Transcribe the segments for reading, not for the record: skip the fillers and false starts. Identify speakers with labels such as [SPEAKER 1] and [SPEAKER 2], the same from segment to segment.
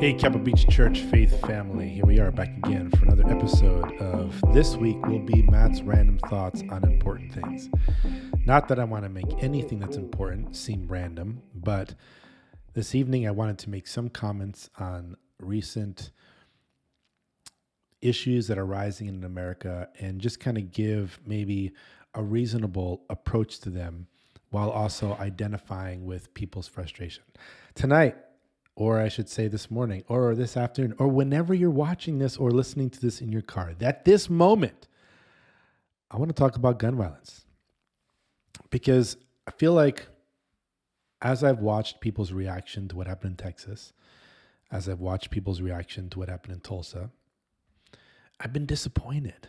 [SPEAKER 1] Hey, Capitol Beach Church Faith family. Here we are back again for another episode of This Week will be Matt's random thoughts on important things. Not that I want to make anything that's important seem random, but this evening I wanted to make some comments on recent issues that are rising in America and just kind of give maybe a reasonable approach to them while also identifying with people's frustration. Tonight, or I should say this morning, or this afternoon, or whenever you're watching this or listening to this in your car, at this moment, I want to talk about gun violence. Because I feel like as I've watched people's reaction to what happened in Texas, as I've watched people's reaction to what happened in Tulsa, I've been disappointed.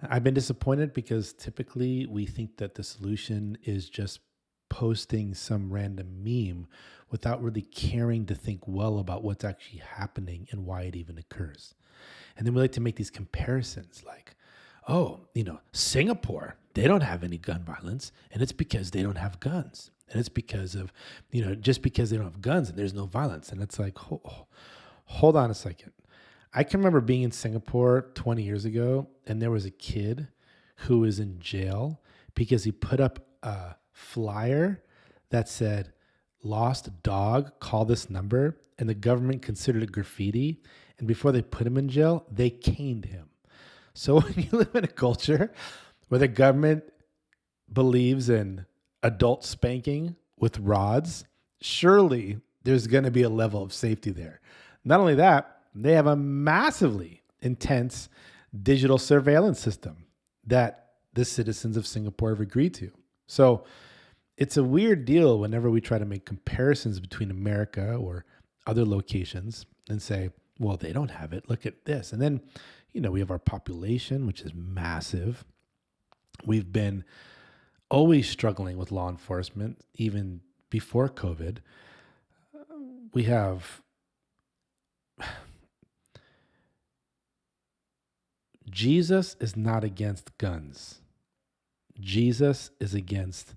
[SPEAKER 1] I've been disappointed because typically we think that the solution is just posting some random meme without really caring to think well about what's actually happening and why it even occurs. And then we like to make these comparisons like, oh, Singapore, they don't have any gun violence, and it's because they don't have guns. And it's because of, just because they don't have guns and there's no violence. And it's like, hold on a second. I can remember being in Singapore 20 years ago, and there was a kid who was in jail because he put up a flyer that said, "Lost dog, call this number," and the government considered it graffiti. And before they put him in jail, they caned him. So when you live in a culture where the government believes in adult spanking with rods, surely there's going to be a level of safety there. Not only that, they have a massively intense digital surveillance system that the citizens of Singapore have agreed to. So it's a weird deal whenever we try to make comparisons between America or other locations and say, well, they don't have it. Look at this. And then, we have our population, which is massive. We've been always struggling with law enforcement, even before COVID. We have Jesus is not against guns. Jesus is against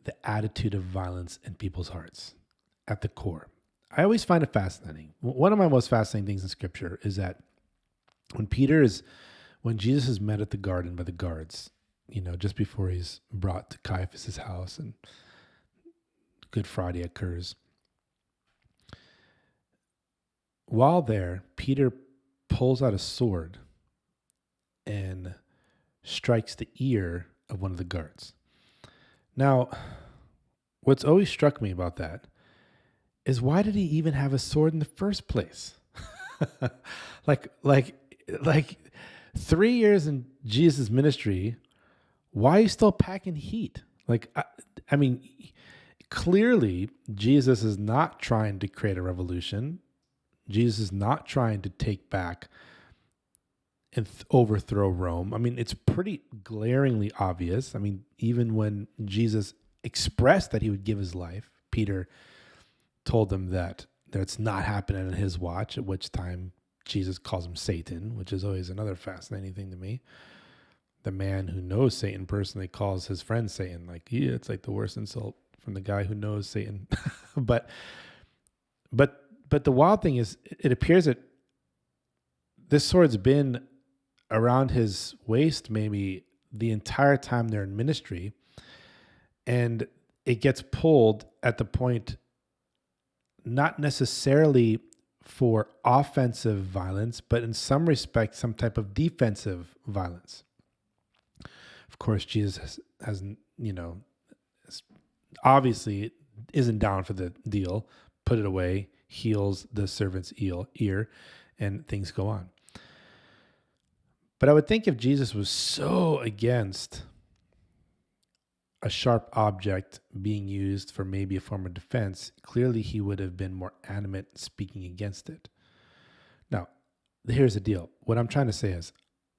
[SPEAKER 1] the attitude of violence in people's hearts at the core. I always find it fascinating. One of my most fascinating things in Scripture is that when Jesus is met at the garden by the guards, just before he's brought to Caiaphas' house and Good Friday occurs, while there, Peter pulls out a sword and strikes the ear of one of the guards. Now, what's always struck me about that is, why did he even have a sword in the first place? like 3 years in Jesus' ministry, why are you still packing heat? I mean, clearly Jesus is not trying to create a revolution. Jesus is not trying to take back and overthrow Rome. I mean, it's pretty glaringly obvious. I mean, even when Jesus expressed that he would give his life, Peter told him that it's not happening on his watch, at which time Jesus calls him Satan, which is always another fascinating thing to me. The man who knows Satan personally calls his friend Satan. It's like the worst insult from the guy who knows Satan. But the wild thing is, it appears that this sword's been around his waist maybe the entire time they're in ministry, and it gets pulled at the point not necessarily for offensive violence, but in some respects some type of defensive violence. Of course, Jesus has obviously isn't down for the deal, put it away, heals the servant's ear, and things go on. But I would think if Jesus was so against a sharp object being used for maybe a form of defense, clearly he would have been more animate speaking against it. Now, here's the deal. What I'm trying to say is,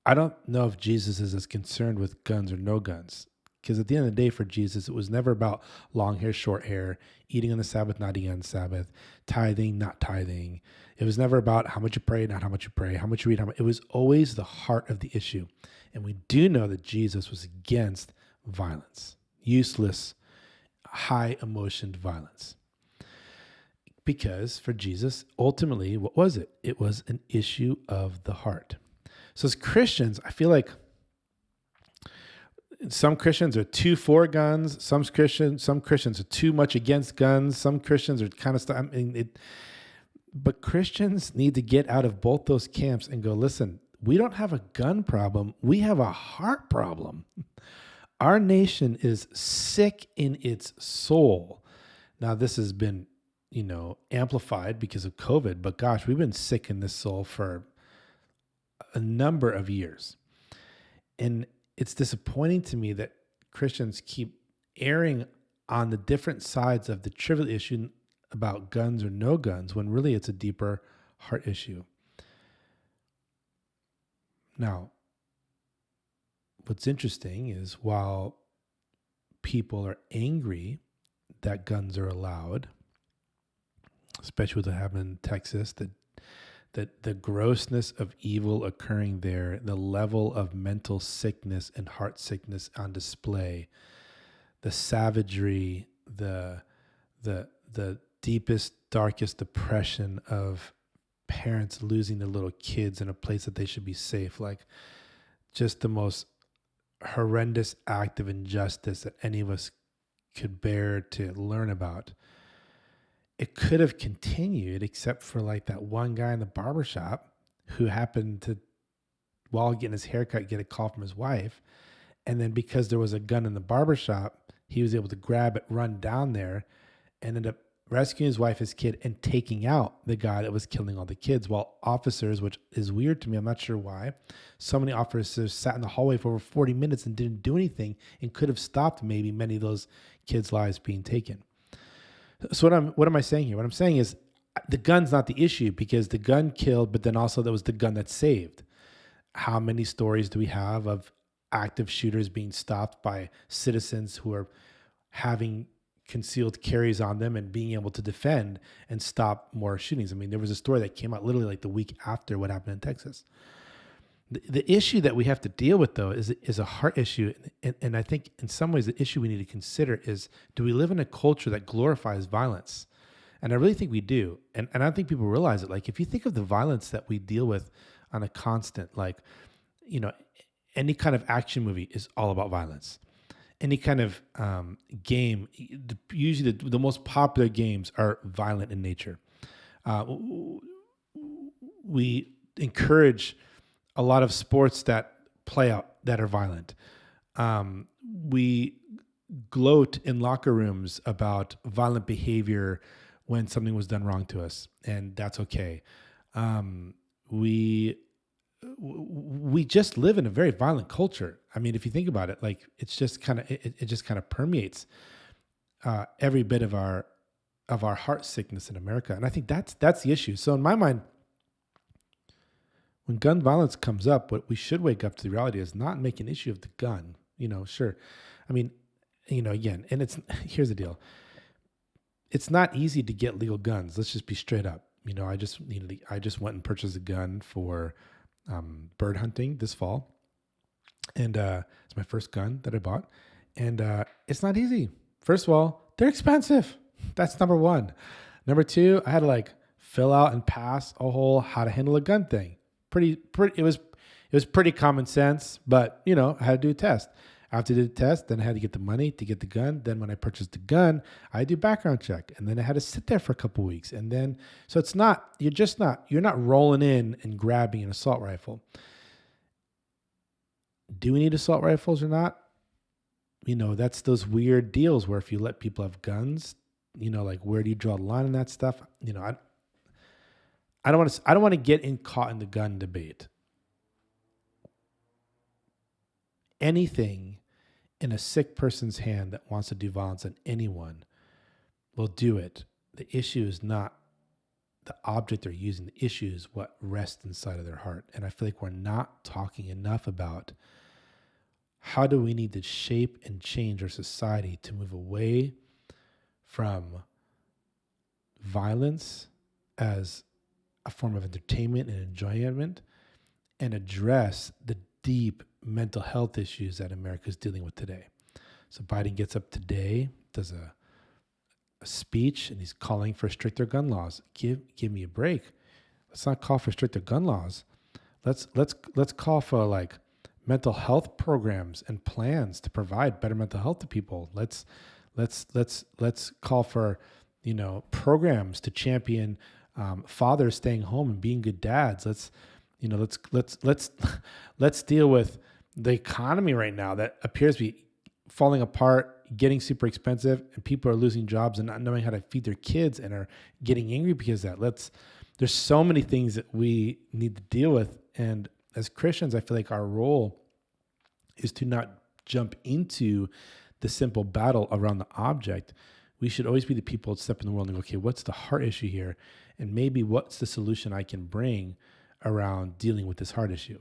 [SPEAKER 1] I don't know if Jesus is as concerned with guns or no guns, because at the end of the day for Jesus, it was never about long hair, short hair, eating on the Sabbath, not eating on the Sabbath, tithing, not tithing. It was never about how much you pray, not how much you pray, how much you read. It was always the heart of the issue. And we do know that Jesus was against violence, useless, high emotioned violence. Because for Jesus, ultimately, what was it? It was an issue of the heart. So as Christians, I feel like some Christians are too for guns. Some Christians are too much against guns. Some Christians are kind of I mean, but Christians need to get out of both those camps and go, listen, we don't have a gun problem. We have a heart problem. Our nation is sick in its soul. Now, this has been, amplified because of COVID, but gosh, we've been sick in this soul for a number of years. And it's disappointing to me that Christians keep erring on the different sides of the trivial issue about guns or no guns, when really it's a deeper heart issue. Now, what's interesting is while people are angry that guns are allowed, especially what happened in Texas, that the grossness of evil occurring there, the level of mental sickness and heart sickness on display, the savagery, the deepest, darkest depression of parents losing their little kids in a place that they should be safe, like just the most horrendous act of injustice that any of us could bear to learn about. It could have continued except for like that one guy in the barbershop who happened to, while getting his haircut, get a call from his wife. And then because there was a gun in the barbershop, he was able to grab it, run down there, and end up rescuing his wife, his kid, and taking out the guy that was killing all the kids. While officers, which is weird to me, I'm not sure why, so many officers sat in the hallway for over 40 minutes and didn't do anything and could have stopped maybe many of those kids' lives being taken. So what am I saying here? What I'm saying is the gun's not the issue, because the gun killed, but then also there was the gun that saved. How many stories do we have of active shooters being stopped by citizens who are having concealed carries on them and being able to defend and stop more shootings? I mean, there was a story that came out literally like the week after what happened in Texas. The issue that we have to deal with, though, is a heart issue. And I think in some ways the issue we need to consider is, do we live in a culture that glorifies violence? And I really think we do. And I don't think people realize it. Like, if you think of the violence that we deal with on a constant, like, any kind of action movie is all about violence. Any kind of game, usually the most popular games are violent in nature. We encourage a lot of sports that play out that are violent. We gloat in locker rooms about violent behavior when something was done wrong to us, and that's okay. We just live in a very violent culture. I mean, if you think about it, like it's just kind of it just kind of permeates every bit of our heart sickness in America, and I think that's the issue. So in my mind, when gun violence comes up, what we should wake up to the reality is not make an issue of the gun. Sure. I mean, again, and here's the deal. It's not easy to get legal guns. Let's just be straight up. I just went and purchased a gun for bird hunting this fall. And it's my first gun that I bought. And it's not easy. First of all, they're expensive. That's number one. Number two, I had to fill out and pass a whole how to handle a gun thing. It was pretty common sense, but I had to do a test. After I did the test, then I had to get the money to get the gun. Then when I purchased the gun, I do background check, and then I had to sit there for a couple of weeks. And then, so you're not rolling in and grabbing an assault rifle. Do we need assault rifles or not? That's those weird deals where if you let people have guns, where do you draw the line on that stuff? I don't want to get caught in the gun debate. Anything in a sick person's hand that wants to do violence on anyone will do it. The issue is not the object they're using. The issue is what rests inside of their heart. And I feel like we're not talking enough about how do we need to shape and change our society to move away from violence as a form of entertainment and enjoyment, and address the deep mental health issues that America is dealing with today. So Biden gets up today, does a speech and he's calling for stricter gun laws. Give me a break. Let's not call for stricter gun laws. Let's call for like mental health programs and plans to provide better mental health to people. Let's call for, programs to champion fathers staying home and being good dads. Let's deal with the economy right now that appears to be falling apart, getting super expensive, and people are losing jobs and not knowing how to feed their kids and are getting angry because of that. There's so many things that we need to deal with. And as Christians, I feel like our role is to not jump into the simple battle around the object. We should always be the people that step in the world and go, okay, what's the heart issue here? And maybe what's the solution I can bring around dealing with this heart issue?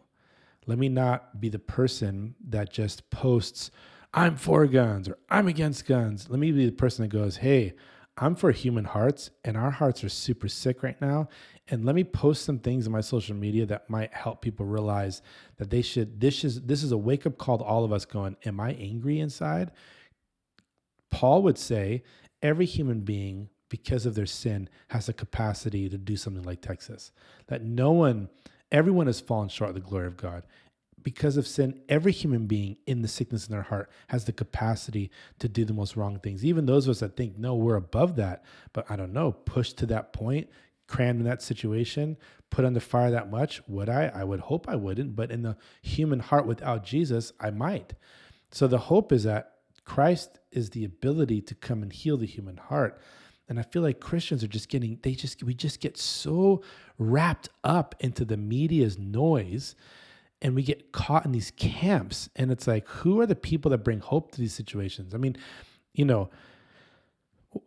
[SPEAKER 1] Let me not be the person that just posts, I'm for guns or I'm against guns. Let me be the person that goes, hey, I'm for human hearts and our hearts are super sick right now. And let me post some things on my social media that might help people realize that this is a wake up call to all of us going, am I angry inside? Paul would say every human being, because of their sin, has a capacity to do something like Texas. That everyone has fallen short of the glory of God. Because of sin, every human being in the sickness in their heart has the capacity to do the most wrong things. Even those of us that think, no, we're above that, but I don't know, pushed to that point, crammed in that situation, put under fire that much, would I? I would hope I wouldn't, but in the human heart without Jesus, I might. So the hope is that Christ is the ability to come and heal the human heart. And I feel like Christians are we just get so wrapped up into the media's noise and we get caught in these camps. And it's like, who are the people that bring hope to these situations? I mean,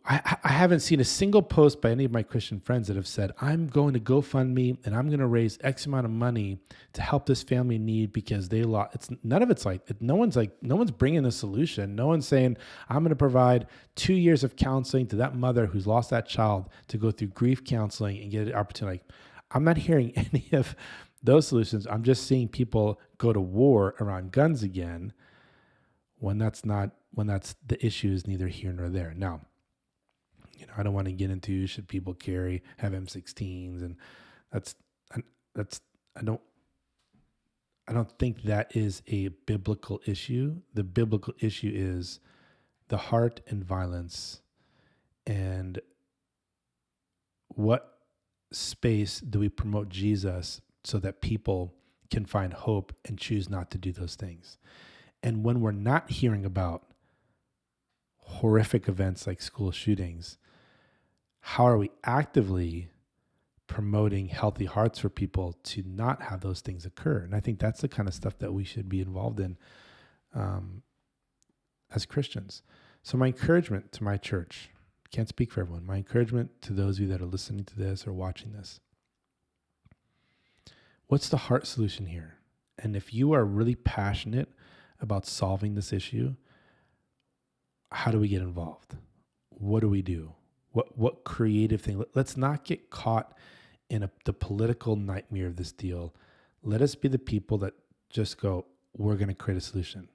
[SPEAKER 1] I haven't seen a single post by any of my Christian friends that have said, I'm going to GoFundMe and I'm going to raise X amount of money to help this family in need because they lost. None of it's like, no one's bringing a solution. No one's saying, I'm going to provide 2 years of counseling to that mother who's lost that child to go through grief counseling and get an opportunity. I'm not hearing any of those solutions. I'm just seeing people go to war around guns again when that's the issue is neither here nor there. Now, I don't want to get into should people have M16s, and I don't think that is a biblical issue. The biblical issue is the heart and violence, and what space do we promote Jesus so that people can find hope and choose not to do those things. And when we're not hearing about horrific events like school shootings, how are we actively promoting healthy hearts for people to not have those things occur? And I think that's the kind of stuff that we should be involved in as Christians. So my encouragement to my church, can't speak for everyone, my encouragement to those of you that are listening to this or watching this, what's the heart solution here? And if you are really passionate about solving this issue, how do we get involved? What do we do? What creative thing? Let's not get caught in the political nightmare of this deal. Let us be the people that just go, we're going to create a solution.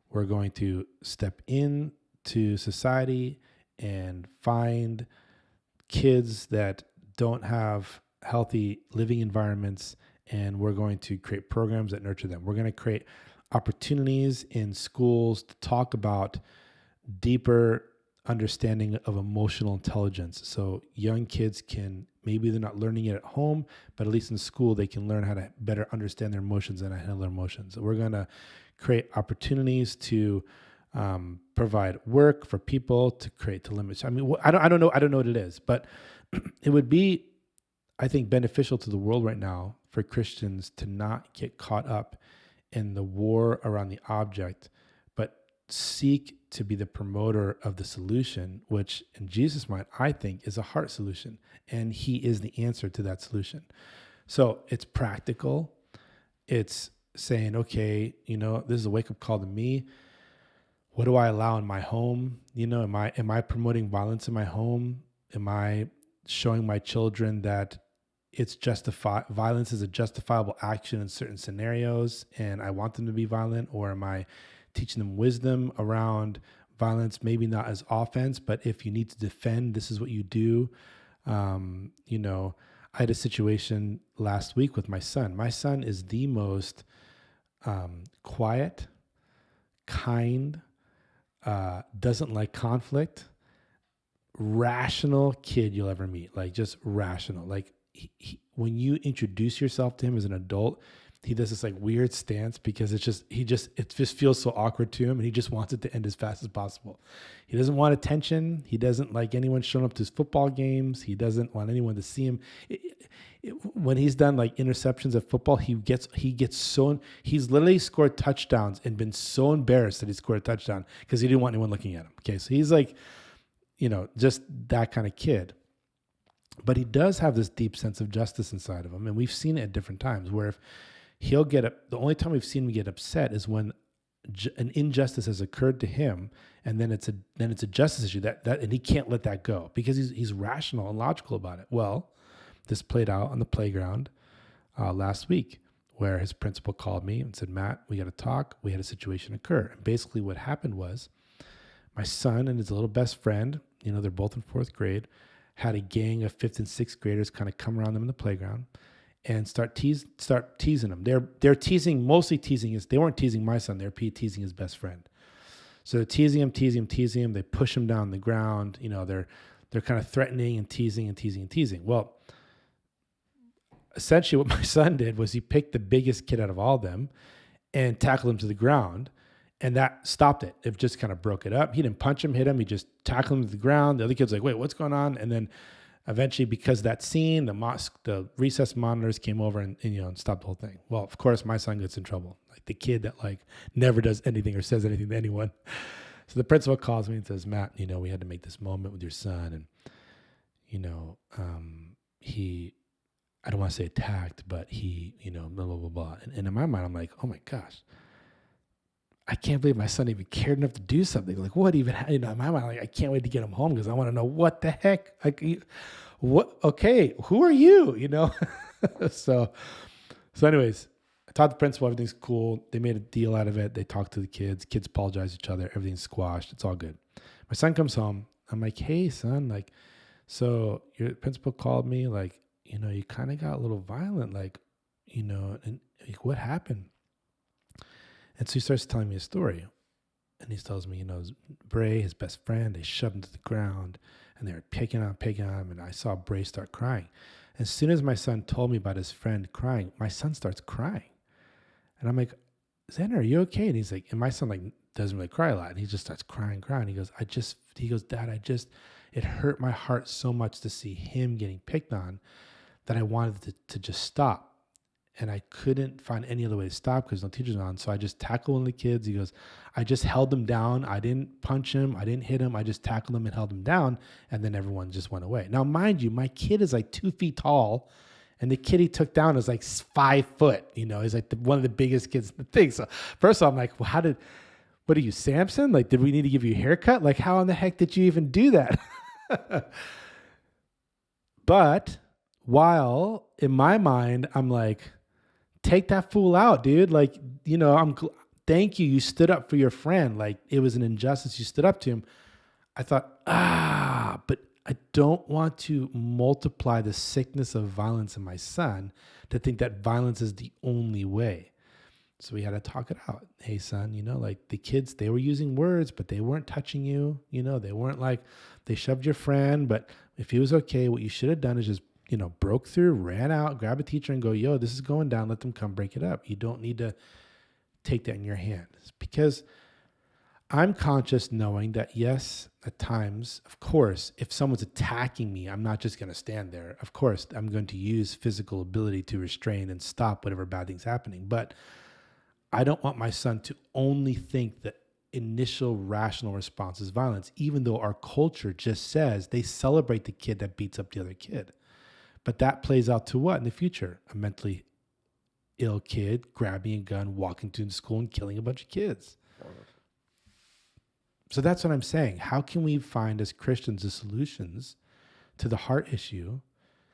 [SPEAKER 1] We're going to step into society and find kids that don't have healthy living environments, and we're going to create programs that nurture them. We're going to create opportunities in schools to talk about deeper understanding of emotional intelligence. So young kids maybe they're not learning it at home, but at least in school, they can learn how to better understand their emotions and handle their emotions. So we're going to create opportunities to provide work for people to limit. I mean, I don't know what it is, but it would be, I think, beneficial to the world right now for Christians to not get caught up in the war around the object, but seek to be the promoter of the solution, which in Jesus' mind, I think is a heart solution. And he is the answer to that solution. So it's practical. It's saying, okay, this is a wake up call to me. What do I allow in my home? Am I promoting violence in my home? Am I showing my children that violence is a justifiable action in certain scenarios and I want them to be violent? Or am I teaching them wisdom around violence, maybe not as offense, but if you need to defend, this is what you do. I had a situation last week with my son. My son is the most quiet, kind, doesn't like conflict, rational kid you'll ever meet. Like just rational. Like when you introduce yourself to him as an adult, he does this like weird stance because it just feels so awkward to him, and he just wants it to end as fast as possible. He doesn't want attention. He doesn't like anyone showing up to his football games. He doesn't want anyone to see him. When he's done like interceptions of football, he's literally scored touchdowns and been so embarrassed that he scored a touchdown because he didn't want anyone looking at him. Okay. So he's like, just that kind of kid. But he does have this deep sense of justice inside of him. And we've seen it at different times where if he'll the only time we've seen him get upset is when an injustice has occurred to him, and then it's a justice issue and he can't let that go because he's rational and logical about it. Well, this played out on the playground last week where his principal called me and said, Matt, we got to talk. We had a situation occur. And basically what happened was my son and his little best friend, they're both in 4th grade, had a gang of 5th and 6th graders kind of come around them in the playground and start teasing him. They're mostly teasing they weren't teasing my son, they're teasing his best friend. So they're teasing him. They push him down on the ground. They're kind of threatening and teasing. Well, essentially what my son did was he picked the biggest kid out of all of them and tackled him to the ground, and that stopped it. It just kind of broke it up. He didn't punch him, hit him. He just tackled him to the ground. The other kid's like, wait, what's going on? And then eventually, because of that scene, the recess monitors came over and stopped the whole thing. Well, of course, my son gets in trouble. Like the kid that like never does anything or says anything to anyone. So the principal calls me and says, Matt, we had to make this moment with your son. And, he, I don't want to say attacked, but he, blah, blah, blah, blah. And in my mind, I'm like, oh my gosh, I can't believe my son even cared enough to do something. Like what even, in my mind, like, I can't wait to get him home because I want to know what the heck, like, what, okay, who are you, So anyways, I talked to the principal, everything's cool. They made a deal out of it. They talked to the kids apologize to each other. Everything's squashed. It's all good. My son comes home. I'm like, hey son, like, so your principal called me, like, you kind of got a little violent, like, and like, what happened? And so he starts telling me a story. And he tells me, Bray, his best friend, they shoved him to the ground and they were picking on him. And I saw Bray start crying. As soon as my son told me about his friend crying, my son starts crying. And I'm like, Xander, are you okay? And he's like, and my son like doesn't really cry a lot. And he just starts crying. He goes, Dad, it hurt my heart so much to see him getting picked on that I wanted to just stop. And I couldn't find any other way to stop because no teachers were on. So I just tackled one of the kids. He goes, I just held him down. I didn't punch him. I didn't hit him. I just tackled him and held him down. And then everyone just went away. Now, mind you, my kid is like 2 feet tall. And the kid he took down is like 5 foot. He's like one of the biggest kids in the thing. So first of all, I'm like, well, what are you, Samson? Like, did we need to give you a haircut? Like, how in the heck did you even do that? But while in my mind, I'm like, take that fool out, dude. Like, thank you. You stood up for your friend. Like it was an injustice. You stood up to him. I thought, but I don't want to multiply the sickness of violence in my son to think that violence is the only way. So we had to talk it out. Hey son, like the kids, they were using words, but they weren't touching you. They weren't like, they shoved your friend, but if he was okay, what you should have done is just broke through, ran out, grab a teacher and go, yo, this is going down. Let them come break it up. You don't need to take that in your hands, because I'm conscious knowing that, yes, at times, of course, if someone's attacking me, I'm not just going to stand there. Of course, I'm going to use physical ability to restrain and stop whatever bad thing's happening. But I don't want my son to only think that initial rational response is violence, even though our culture just says they celebrate the kid that beats up the other kid. But that plays out to what in the future? A mentally ill kid grabbing a gun, walking to school and killing a bunch of kids. So that's what I'm saying. How can we find as Christians the solutions to the heart issue,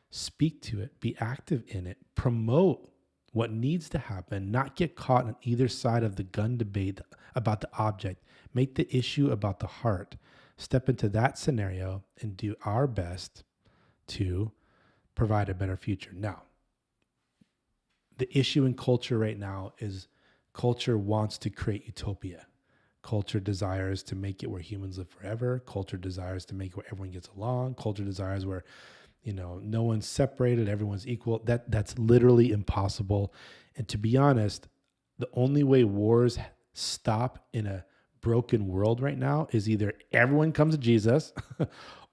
[SPEAKER 1] speak to it, be active in it, promote what needs to happen, not get caught on either side of the gun debate about the object. Make the issue about the heart. Step into that scenario and do our best to provide a better future. Now, the issue in culture right now is culture wants to create utopia. Culture desires to make it where humans live forever. Culture desires to make it where everyone gets along. Culture desires where, no one's separated, everyone's equal. That's literally impossible. And to be honest, the only way wars stop in a broken world right now is either everyone comes to Jesus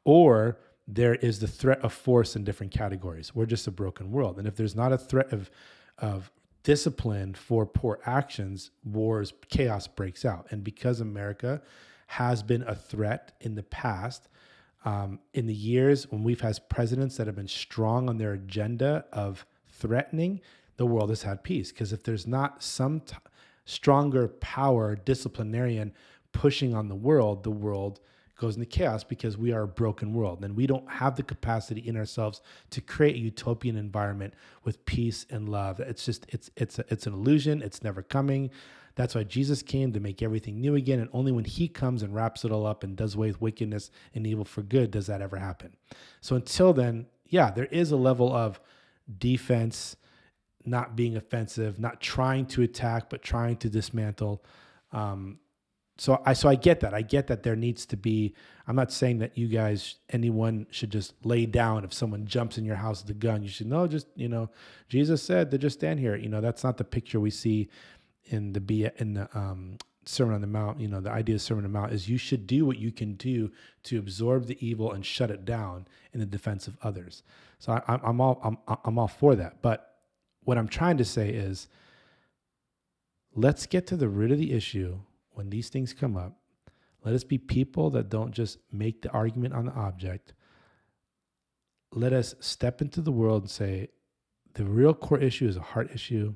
[SPEAKER 1] or there is the threat of force in different categories. We're just a broken world. And if there's not a threat of discipline for poor actions, chaos breaks out. And because America has been a threat in the past, in the years when we've had presidents that have been strong on their agenda of threatening, the world has had peace. Because if there's not some stronger power, disciplinarian pushing on the world goes into chaos because we are a broken world and we don't have the capacity in ourselves to create a utopian environment with peace and love. It's just, it's an illusion. It's never coming. That's why Jesus came, to make everything new again. And only when he comes and wraps it all up and does away with wickedness and evil for good does that ever happen. So until then, there is a level of defense, not being offensive, not trying to attack, but trying to dismantle. So I get that. I get that there needs to be, I'm not saying that anyone should just lay down. If someone jumps in your house with a gun, you should Jesus said to just stand here. That's not the picture we see in the Sermon on the Mount. The idea of Sermon on the Mount is you should do what you can do to absorb the evil and shut it down in the defense of others. So I'm all for that. But what I'm trying to say is, let's get to the root of the issue. When these things come up, let us be people that don't just make the argument on the object. Let us step into the world and say, the real core issue is a heart issue.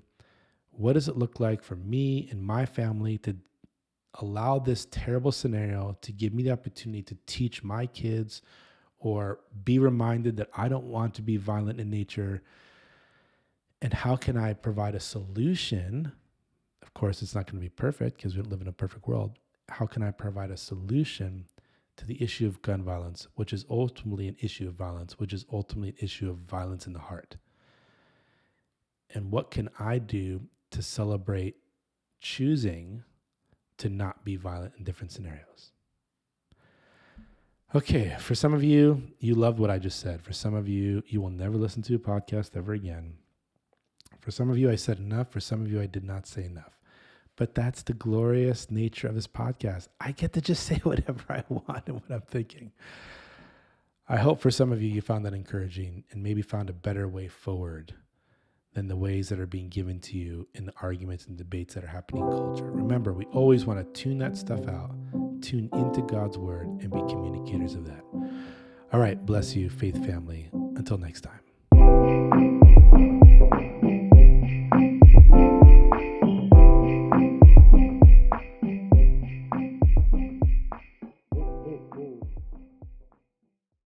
[SPEAKER 1] What does it look like for me and my family to allow this terrible scenario to give me the opportunity to teach my kids or be reminded that I don't want to be violent in nature? And how can I provide a solution? Of course, it's not going to be perfect because we don't live in a perfect world. How can I provide a solution to the issue of gun violence, which is ultimately an issue of violence, which is ultimately an issue of violence in the heart? And what can I do to celebrate choosing to not be violent in different scenarios? Okay, for some of you, you loved what I just said. For some of you, you will never listen to a podcast ever again. For some of you, I said enough. For some of you, I did not say enough. But that's the glorious nature of this podcast. I get to just say whatever I want and what I'm thinking. I hope for some of you, you found that encouraging and maybe found a better way forward than the ways that are being given to you in the arguments and debates that are happening in culture. Remember, we always want to tune that stuff out, tune into God's word, and be communicators of that. All right, bless you, faith family. Until next time.